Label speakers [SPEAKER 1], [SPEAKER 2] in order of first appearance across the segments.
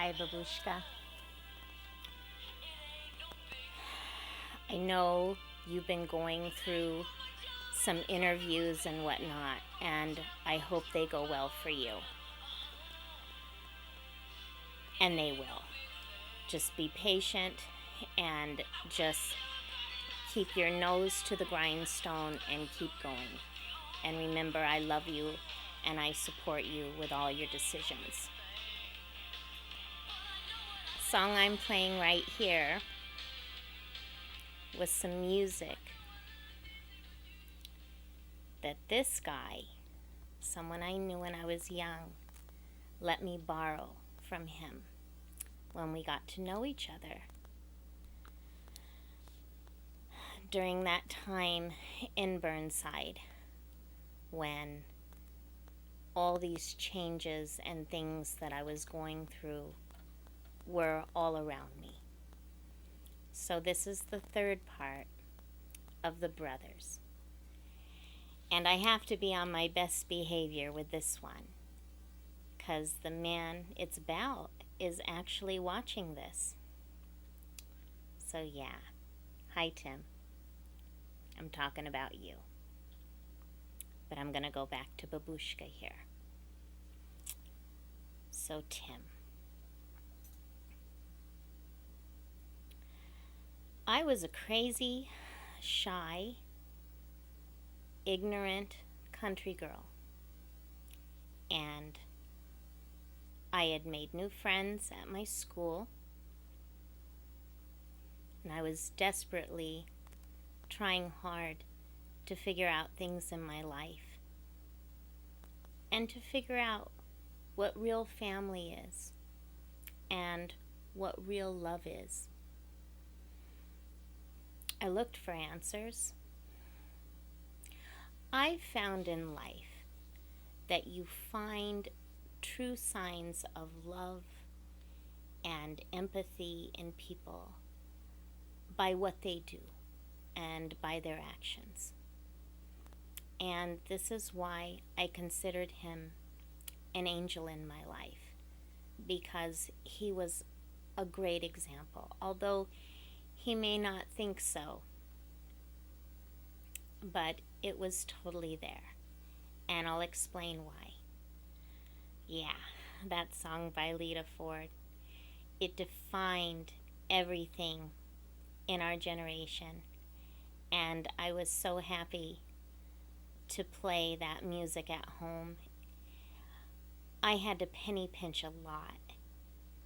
[SPEAKER 1] Hi, Babushka. I know you've been going through some interviews and whatnot, and I hope they go well for you. And they will. Just be patient and just keep your nose to the grindstone and keep going. And remember, I love you and I support you with all your decisions. The song I'm playing right here was some music that this guy, someone I knew when I was young, let me borrow from him when we got to know each other. During that time in Burnside, when all these changes and things that I was going through were all around me. So this is the third part of The Brothers. And I have to be on my best behavior with this one, because the man it's about is actually watching this. So yeah. Hi, Tim. I'm talking about you. But I'm going to go back to Babushka here. So, Tim. I was a crazy, shy, ignorant country girl. And I had made new friends at my school. And I was desperately trying hard to figure out things in my life. And to figure out what real family is. And what real love is. I looked for answers. I've found in life that you find true signs of love and empathy in people by what they do and by their actions. And this is why I considered him an angel in my life, because he was a great example, although he may not think so, but it was totally there, and I'll explain why. Yeah, that song by Lita Ford, it defined everything in our generation, and I was so happy to play that music at home. I had to penny pinch a lot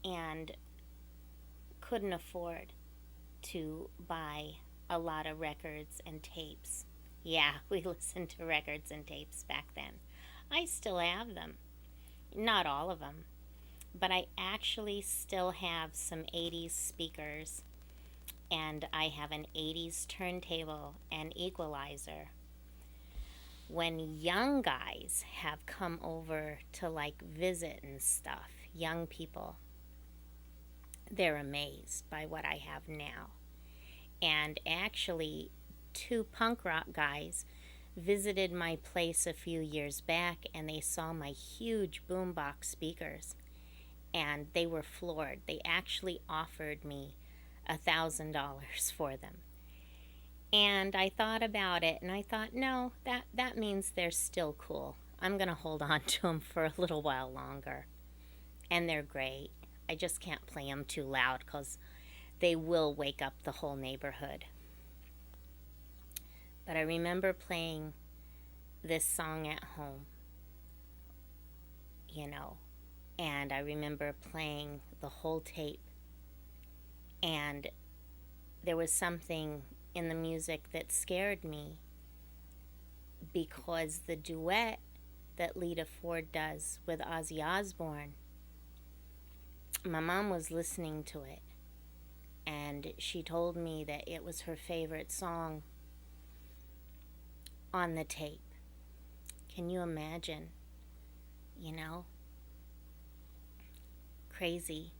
[SPEAKER 1] and couldn't afford to buy a lot of records and tapes. Yeah, we listened to records and tapes back then. I still have them. Not all of them, but I actually still have some 80s speakers, and I have an 80s turntable and equalizer. When young guys have come over to like visit and stuff, young people, they're amazed by what I have now. And actually, two punk rock guys visited my place a few years back, and they saw my huge boombox speakers, and they were floored. They actually offered me $1,000 for them. And I thought about it, and I thought, no, that means they're still cool. I'm going to hold on to them for a little while longer. And they're great. I just can't play them too loud because they will wake up the whole neighborhood. But I remember playing this song at home, and I remember playing the whole tape. And there was something in the music that scared me, because the duet that Lita Ford does with Ozzy Osbourne, my mom was listening to it, and she told me that it was her favorite song on the tape. Can you imagine? Crazy.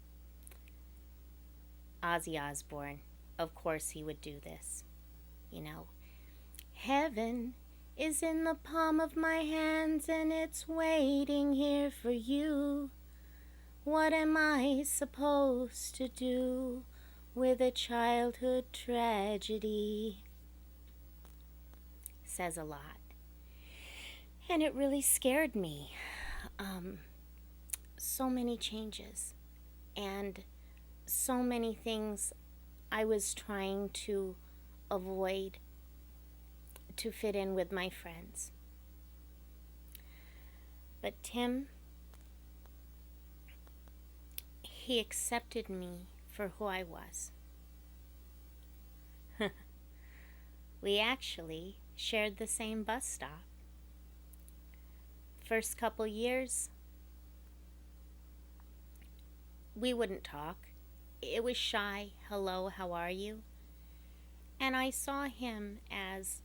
[SPEAKER 1] Ozzy Osbourne, of course he would do this. Heaven is in the palm of my hands, and it's waiting here for you. What am I supposed to do with a childhood tragedy? Says a lot. And it really scared me. So many changes and so many things I was trying to avoid to fit in with my friends. But Tim, he accepted me for who I was. We actually shared the same bus stop. First couple years, we wouldn't talk. It was shy, hello, how are you? And I saw him as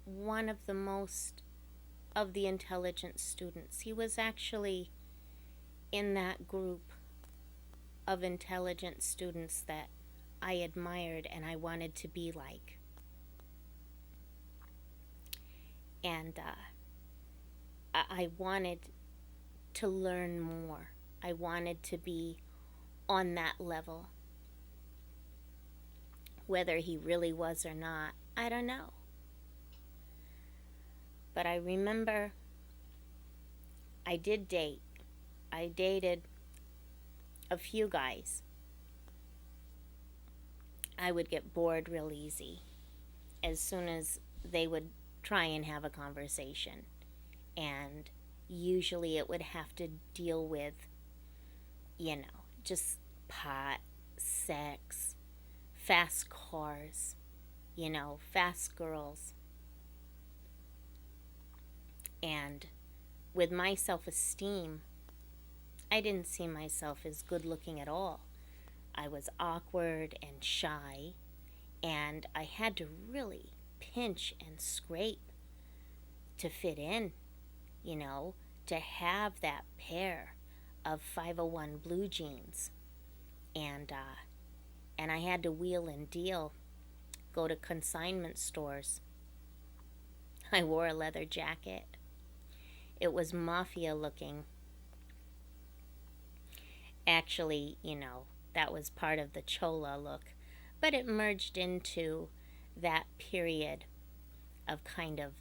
[SPEAKER 1] one of the most of the intelligent students. He was actually in that group of intelligent students that I admired and I wanted to be like. And I wanted to learn more. I wanted to be on that level. Whether he really was or not, I don't know. But I remember I did date. I dated a few guys. I would get bored real easy as soon as they would try and have a conversation. And usually it would have to deal with, just pot, sex, fast cars, fast girls. And with my self-esteem, I didn't see myself as good looking at all. I was awkward and shy, and I had to really pinch and scrape to fit in, to have that pair of 501 blue jeans. And I had to wheel and deal, go to consignment stores. I wore a leather jacket. It was mafia looking. Actually, that was part of the chola look, but it merged into that period of kind of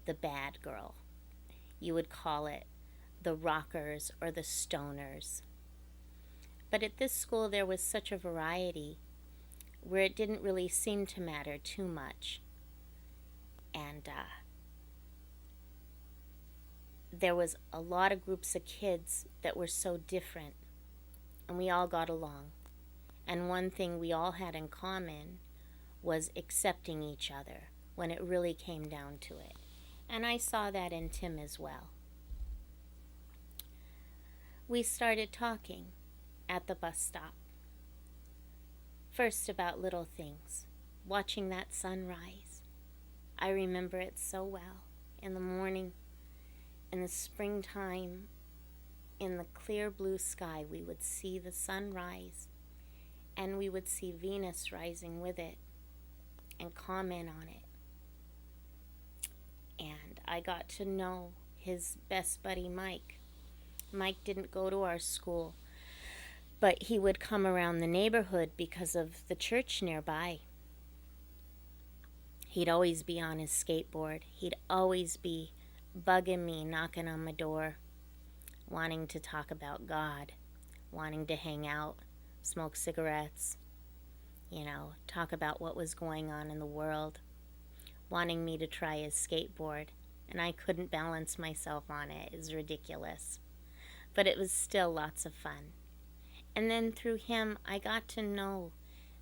[SPEAKER 1] the bad girl. You would call it the rockers or the stoners. But at this school there was such a variety where it didn't really seem to matter too much. And there was a lot of groups of kids that were so different, and we all got along. And one thing we all had in common was accepting each other when it really came down to it. And I saw that in Tim as well. We started talking at the bus stop. First about little things, watching that sunrise. I remember it so well. In the morning, in the springtime, in the clear blue sky, we would see the sun rise, and we would see Venus rising with it and comment on it. And I got to know his best buddy, Mike. Mike didn't go to our school, but he would come around the neighborhood because of the church nearby. He'd always be on his skateboard. He'd always be bugging me, knocking on my door, wanting to talk about God, wanting to hang out, smoke cigarettes, talk about what was going on in the world, wanting me to try his skateboard, and I couldn't balance myself on it. It was ridiculous. But it was still lots of fun. And then through him, I got to know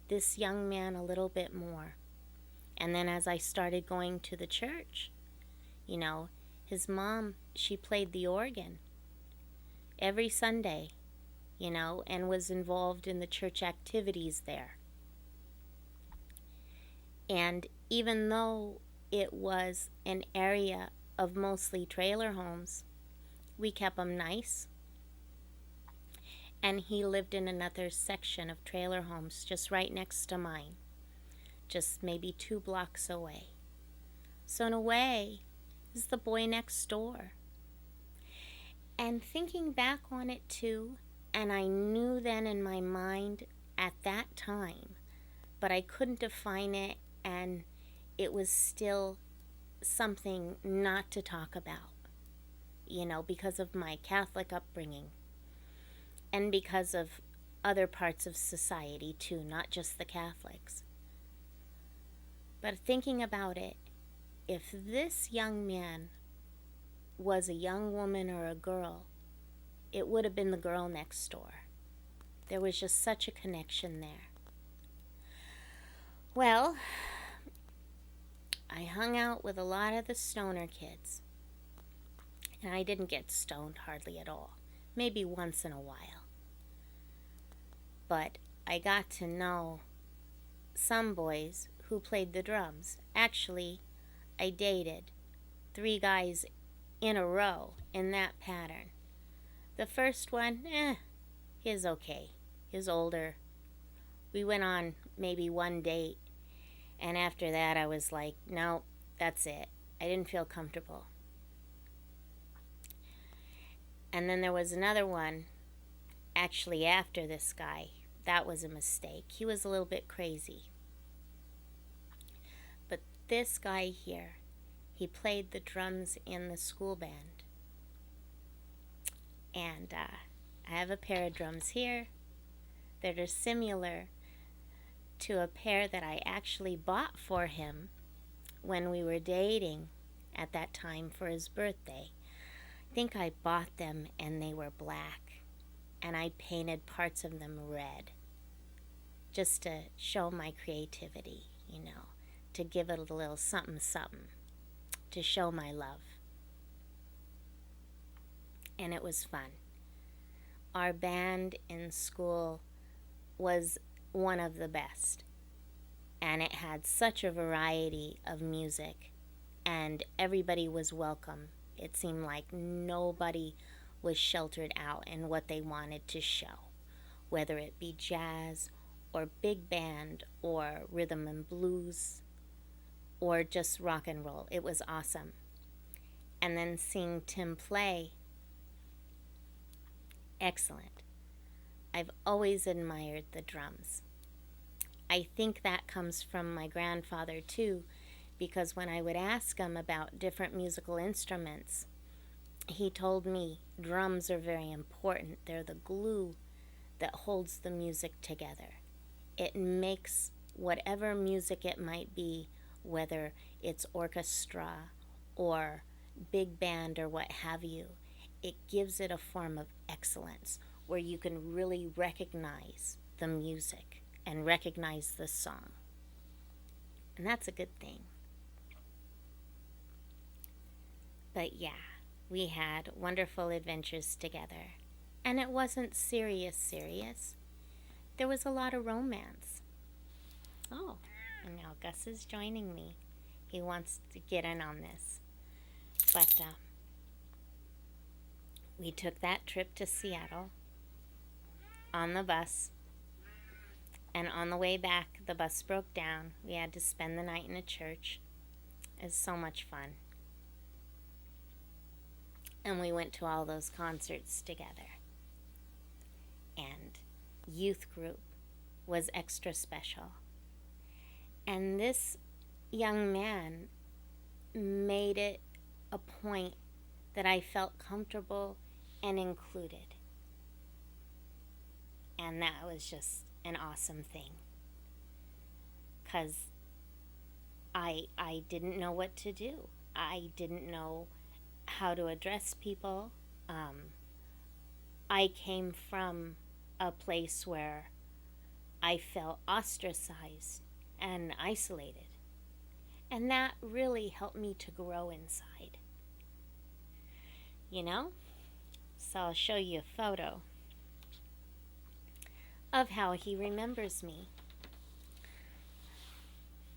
[SPEAKER 1] this young man a little bit more. And then as I started going to the church, his mom, she played the organ every Sunday, and was involved in the church activities there. And even though it was an area of mostly trailer homes, we kept them nice. And he lived in another section of trailer homes just right next to mine, just maybe 2 blocks away. So in a way, he's the boy next door. And thinking back on it too, And I knew then in my mind at that time, but I couldn't define it, and it was still something not to talk about, because of my Catholic upbringing and because of other parts of society too, not just the Catholics. But thinking about it, if this young man was a young woman or a girl, it would have been the girl next door. There was just such a connection there. Well, I hung out with a lot of the stoner kids, and I didn't get stoned hardly at all, maybe once in a while. But I got to know some boys who played the drums. Actually, I dated 3 guys in a row in that pattern. The first one, he's okay. He's older. We went on maybe one date, and after that I was like, no, that's it. I didn't feel comfortable. And then there was another one, actually after this guy. That was a mistake. He was a little bit crazy. But this guy here, he played the drums in the school band. And I have a pair of drums here that are similar to a pair that I actually bought for him when we were dating at that time for his birthday. I think I bought them and they were black, and I painted parts of them red just to show my creativity, to give it a little something something, to show my love. And it was fun. Our band in school was one of the best, and it had such a variety of music, and everybody was welcome. It seemed like nobody was sheltered out in what they wanted to show, whether it be jazz or big band or rhythm and blues or just rock and roll. It was awesome. And then seeing Tim play, excellent. I've always admired the drums. I think that comes from my grandfather too, because when I would ask him about different musical instruments, he told me drums are very important. They're the glue that holds the music together. It makes whatever music it might be, whether it's orchestra or big band or what have you, it gives it a form of excellence where you can really recognize the music and recognize the song. And that's a good thing. But yeah, we had wonderful adventures together. And it wasn't serious. There was a lot of romance. Oh, and now Gus is joining me. He wants to get in on this. But we took that trip to Seattle on the bus. And on the way back, the bus broke down. We had to spend the night in a church. It was so much fun. And we went to all those concerts together. And youth group was extra special. And this young man made it a point that I felt comfortable and included. And that was just an awesome thing. 'Cause I didn't know what to do. I didn't know how to address people. I came from a place where I felt ostracized and isolated. And that really helped me to grow inside. So I'll show you a photo of how he remembers me.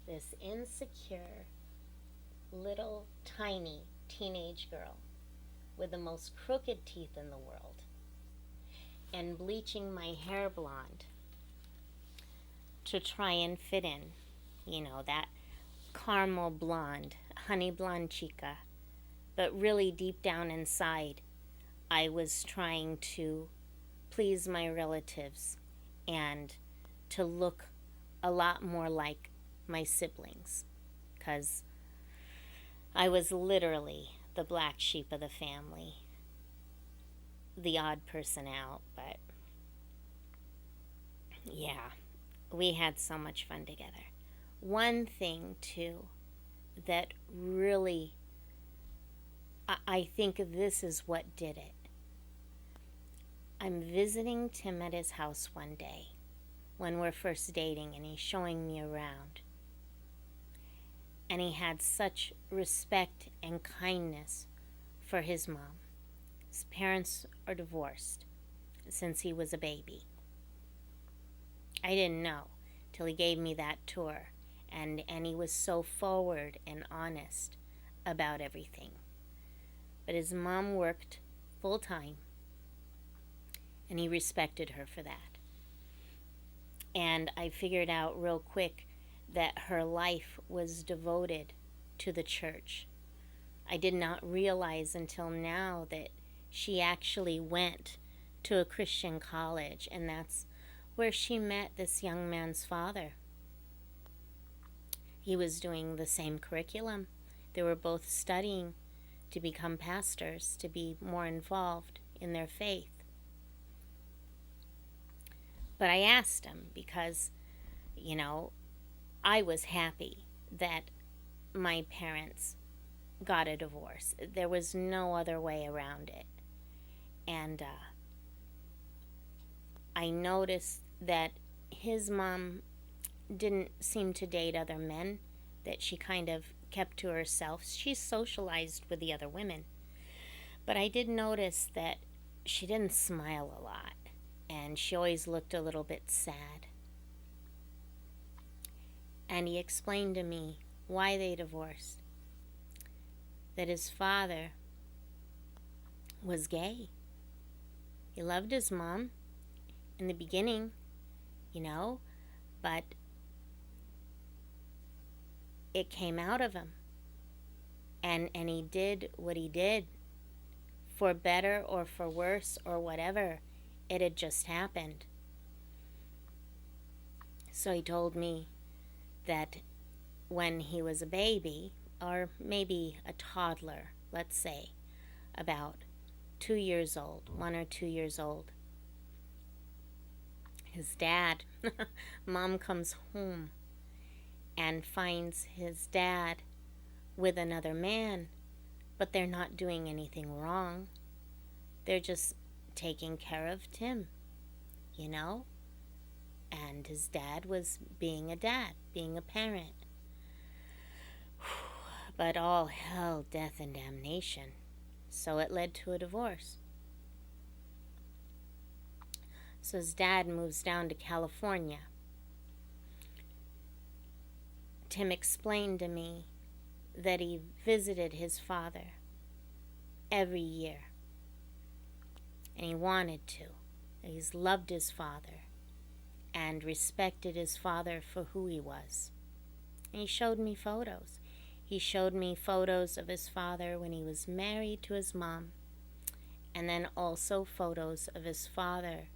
[SPEAKER 1] This insecure, little, tiny teenage girl with the most crooked teeth in the world and bleaching my hair blonde to try and fit in, that caramel blonde, honey blonde chica. But really deep down inside, I was trying to please my relatives and to look a lot more like my siblings, because I was literally the black sheep of the family, the odd person out. But yeah, we had so much fun together. One thing, too, that really, I think this is what did it. I'm visiting Tim at his house one day when we're first dating, and he's showing me around. And he had such respect and kindness for his mom. His parents are divorced since he was a baby. I didn't know till he gave me that tour, and he was so forward and honest about everything. But his mom worked full time, and he respected her for that. And I figured out real quick that her life was devoted to the church. I did not realize until now that she actually went to a Christian college, and that's where she met this young man's father. He was doing the same curriculum. They were both studying to become pastors, to be more involved in their faith. But I asked him because, I was happy that my parents got a divorce. There was no other way around it. And I noticed that his mom didn't seem to date other men, that she kind of kept to herself. She socialized with the other women. But I did notice that she didn't smile a lot, and she always looked a little bit sad. And he explained to me why they divorced. That his father was gay. He loved his mom in the beginning, but it came out of him. And he did what he did, for better or for worse or whatever. It had just happened. So he told me that when he was a baby, or maybe a toddler, let's say, about 2 years old, 1 or 2 years old, his dad, mom comes home and finds his dad with another man, but they're not doing anything wrong. They're just taking care of Tim, and his dad was being a dad, being a parent. But all hell, death, and damnation. So it led to a divorce. So his dad moves down to California. Tim explained to me that he visited his father every year. And he wanted to. He's loved his father and respected his father for who he was. And he showed me photos. He showed me photos of his father when he was married to his mom, and then also photos of his father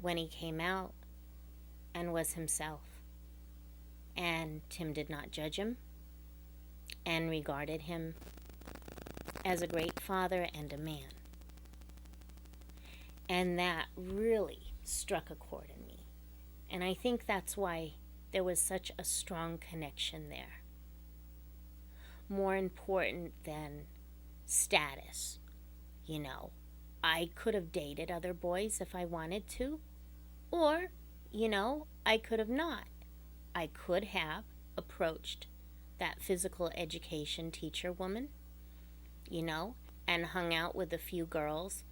[SPEAKER 1] when he came out and was himself. And Tim did not judge him and regarded him as a great father and a man. And that really struck a chord in me. And I think that's why there was such a strong connection there. More important than status. I could have dated other boys if I wanted to. Or, I could have not. I could have approached that physical education teacher woman, and hung out with a few girls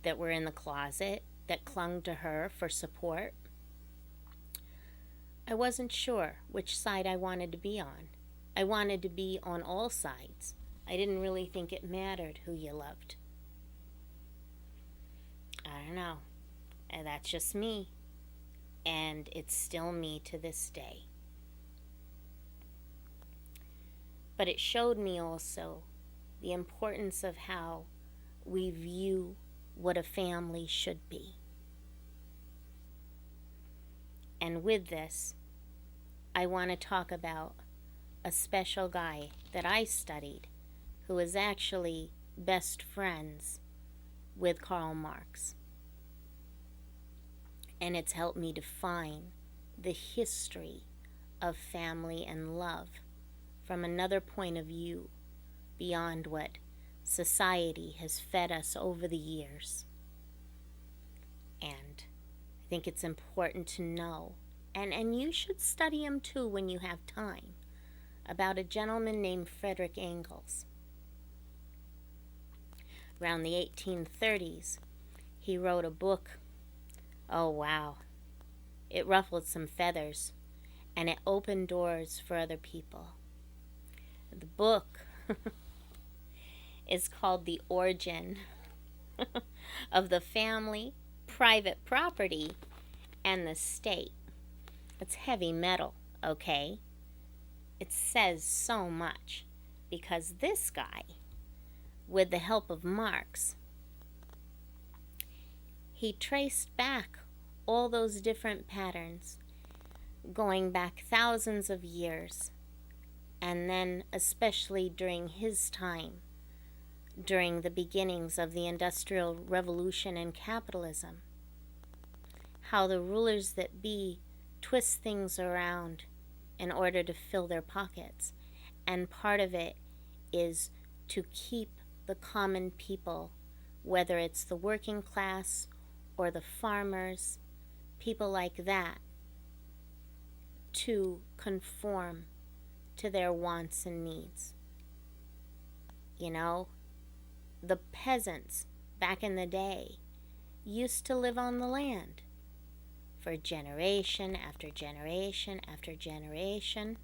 [SPEAKER 1] that were in the closet that clung to her for support. I wasn't sure which side I wanted to be on. I wanted to be on all sides. I didn't really think it mattered who you loved. I don't know. And that's just me. And it's still me to this day. But it showed me also the importance of how we view what a family should be. And with this, I want to talk about a special guy that I studied who was actually best friends with Karl Marx. And it's helped me define the history of family and love from another point of view beyond what society has fed us over the years. And I think it's important to know, and you should study him too when you have time, about a gentleman named Frederick Engels. Around the 1830s, he wrote a book. Oh wow, it ruffled some feathers, and it opened doors for other people. The book is called The Origin of the Family, Private Property, and the State. It's heavy metal, okay? It says so much because this guy, with the help of Marx, he traced back all those different patterns going back thousands of years, and then especially during his time, during the beginnings of the Industrial Revolution and capitalism, how the rulers that be twist things around in order to fill their pockets. And part of it is to keep the common people, whether it's the working class or the farmers, people like that, to conform to their wants and needs. You know, the peasants back in the day used to live on the land for generation after generation after generation.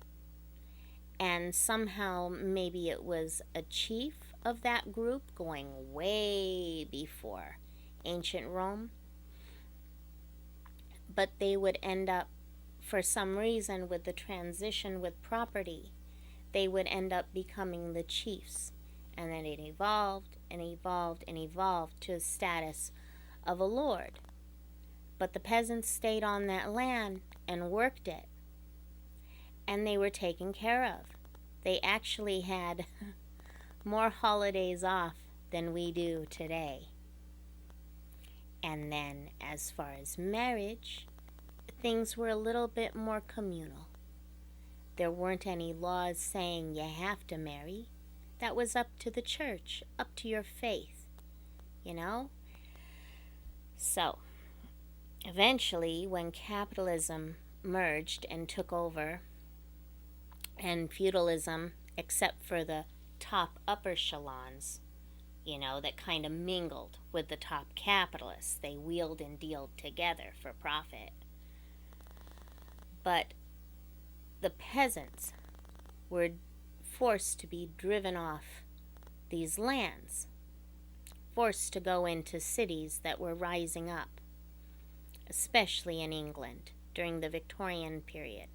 [SPEAKER 1] And somehow maybe it was a chief of that group going way before ancient Rome. But they would end up, for some reason, with the transition with property, they would end up becoming the chiefs. And then it evolved and evolved and evolved to a status of a lord. But the peasants stayed on that land and worked it. And they were taken care of. They actually had more holidays off than we do today. And then, as far as marriage, things were a little bit more communal. There weren't any laws saying you have to marry. That was up to the church, up to your faith, you know? So, eventually, when capitalism merged and took over, and feudalism, except for the top upper echelons, you know, that kind of mingled with the top capitalists. They wheeled and dealed together for profit. But the peasants were forced to be driven off these lands, forced to go into cities that were rising up, especially in England during the Victorian period.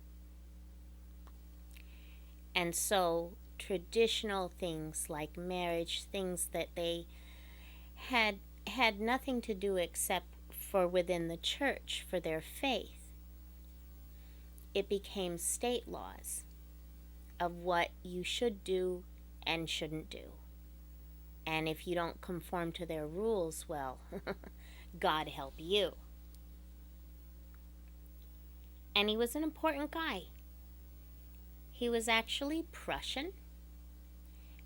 [SPEAKER 1] And so traditional things like marriage, things that they had nothing to do except for within the church, for their faith, it became state laws of what you should do and shouldn't do. And if you don't conform to their rules, well, God help you. And he was an important guy. He was actually Prussian,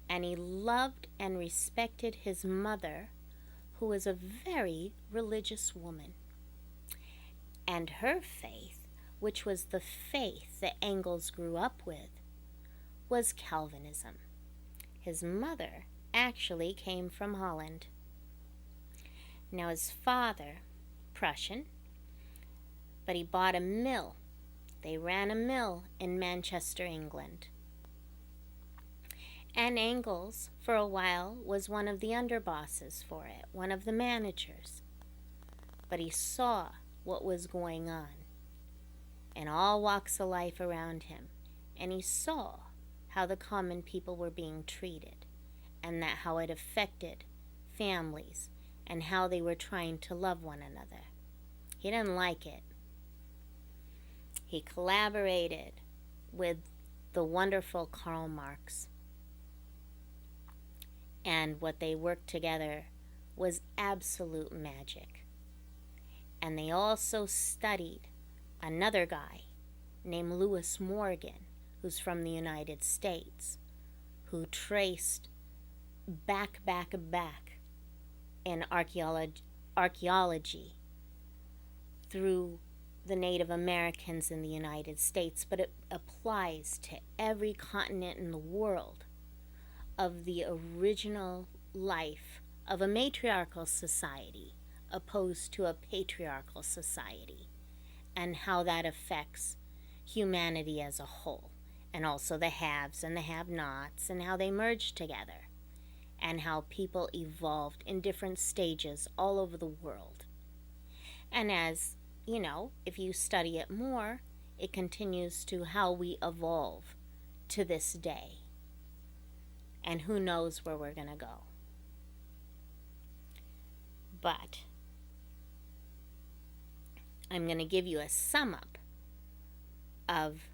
[SPEAKER 1] and he loved and respected his mother, who was a very religious woman. And her faith, which was the faith that Engels grew up with, was Calvinism. His mother actually came from Holland. Now his father, Prussian, but he bought a mill. They ran a mill in Manchester, England. And Engels, for a while, was one of the underbosses for it, one of the managers. But he saw what was going on in all walks of life around him. And he saw how the common people were being treated, and that how it affected families, and how they were trying to love one another. He didn't like it. He collaborated with the wonderful Karl Marx, and what they worked together was absolute magic. And they also studied another guy named Lewis Morgan, who's from the United States, who traced back in archaeology through the Native Americans in the United States, but it applies to every continent in the world, of the original life of a matriarchal society opposed to a patriarchal society, and how that affects humanity as a whole, and also the haves and the have-nots, and how they merge together, and how people evolved in different stages all over the world. And as you know, if you study it more, it continues to how we evolve to this day. And who knows where we're going to go. But I'm going to give you a sum up of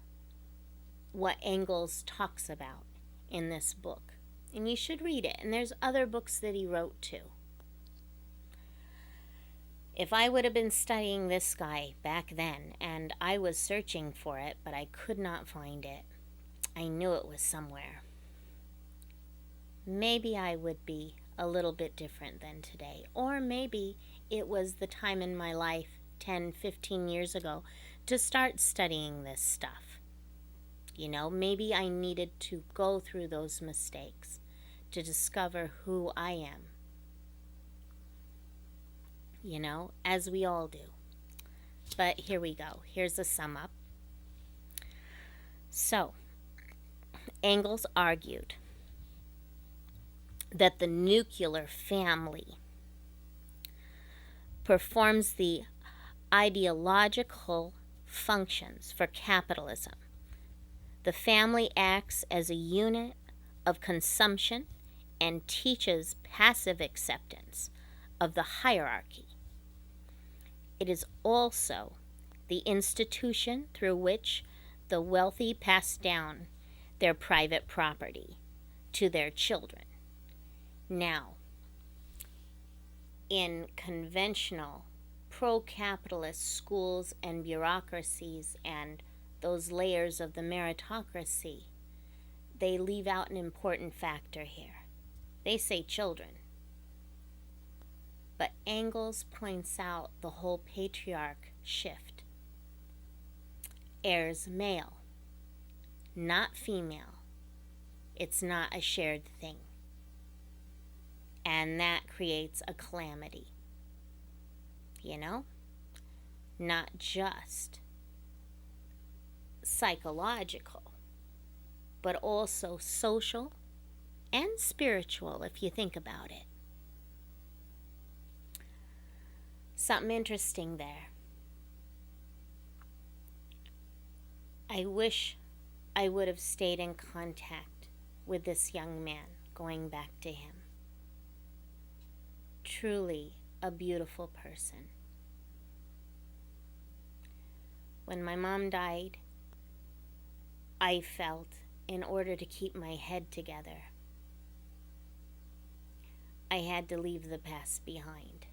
[SPEAKER 1] what Engels talks about in this book. And you should read it. And there's other books that he wrote too. If I would have been studying this guy back then, and I was searching for it, but I could not find it, I knew it was somewhere, maybe I would be a little bit different than today. Or maybe it was the time in my life 10, 15 years ago to start studying this stuff. You know, maybe I needed to go through those mistakes to discover who I am. You know, as we all do. But here we go. Here's a sum up. So, Engels argued that the nuclear family performs the ideological functions for capitalism. The family acts as a unit of consumption and teaches passive acceptance of the hierarchy. It is also the institution through which the wealthy pass down their private property to their children. Now, in conventional pro-capitalist schools and bureaucracies and those layers of the meritocracy, they leave out an important factor here. They say children. But Engels points out the whole patriarch shift. Heirs male, not female. It's not a shared thing. And that creates a calamity. You know? Not just psychological, but also social and spiritual, if you think about it. Something interesting there. I wish I would have stayed in contact with this young man, going back to him. Truly a beautiful person. When my mom died, I felt, in order to keep my head together, I had to leave the past behind.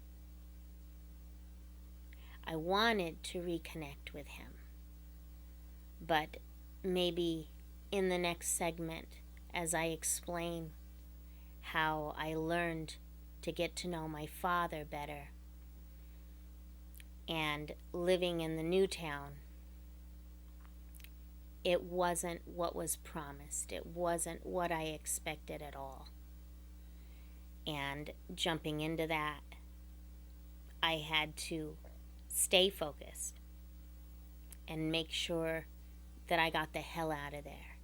[SPEAKER 1] I wanted to reconnect with him, but maybe in the next segment, as I explain how I learned to get to know my father better, and living in the new town, it wasn't what was promised. It wasn't what I expected at all. And jumping into that, I had to stay focused and make sure that I got the hell out of there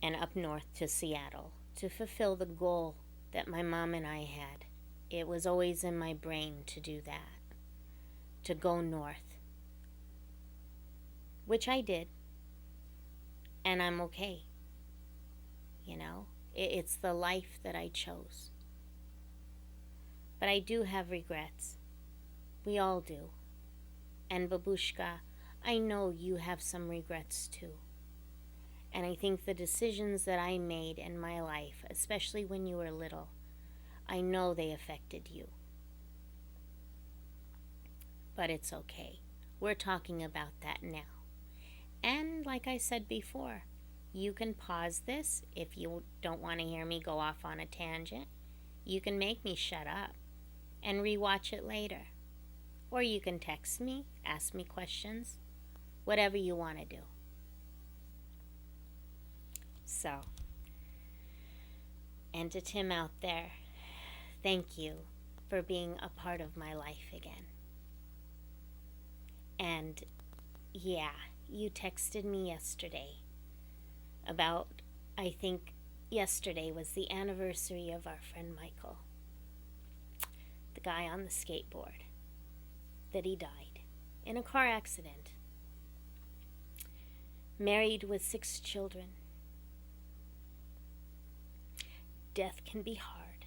[SPEAKER 1] and up north to Seattle to fulfill the goal that my mom and I had. It was always in my brain to do that, to go north, which I did, and I'm okay. You know, it's the life that I chose. But I do have regrets. We all do. And Babushka, I know you have some regrets too. And I think the decisions that I made in my life, especially when you were little, I know they affected you. But it's okay. We're talking about that now. And like I said before, you can pause this if you don't want to hear me go off on a tangent. You can make me shut up and rewatch it later. Or you can text me, ask me questions, whatever you want to do. So, and to Tim out there, thank you for being a part of my life again. And yeah, you texted me yesterday about, I think yesterday was the anniversary of our friend Michael, the guy on the skateboard, that he died in a car accident. Married with 6 children. Death can be hard.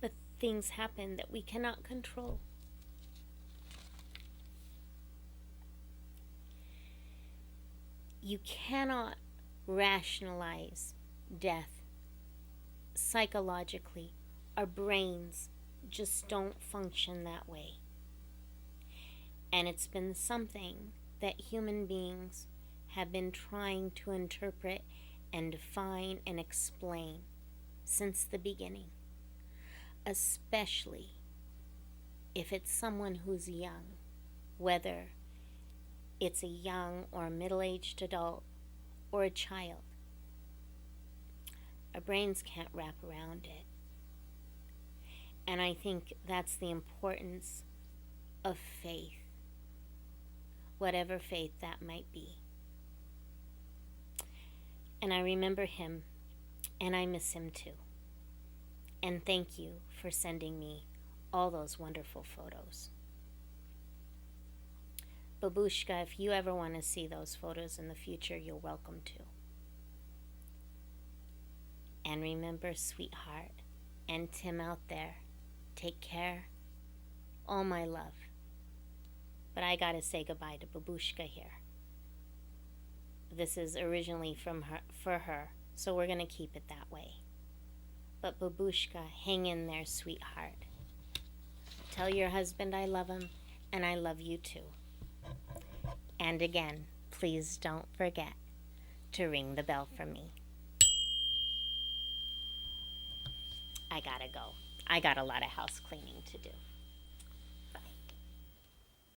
[SPEAKER 1] But things happen that we cannot control. You cannot rationalize death psychologically. Our brains just don't function that way. And it's been something that human beings have been trying to interpret and define and explain since the beginning, especially if it's someone who's young, whether it's a young or middle-aged adult or a child. Our brains can't wrap around it. And I think that's the importance of faith, whatever faith that might be. And I remember him, and I miss him too. And thank you for sending me all those wonderful photos. Babushka, if you ever want to see those photos in the future, you're welcome to. And remember, sweetheart, and Tim out there, take care. All my love. But I gotta say goodbye to Babushka here. This is originally from her, for her, so we're gonna keep it that way. But Babushka, hang in there, sweetheart. Tell your husband I love him, and I love you too. And again, please don't forget to ring the bell for me. I gotta go. I got a lot of house cleaning to do.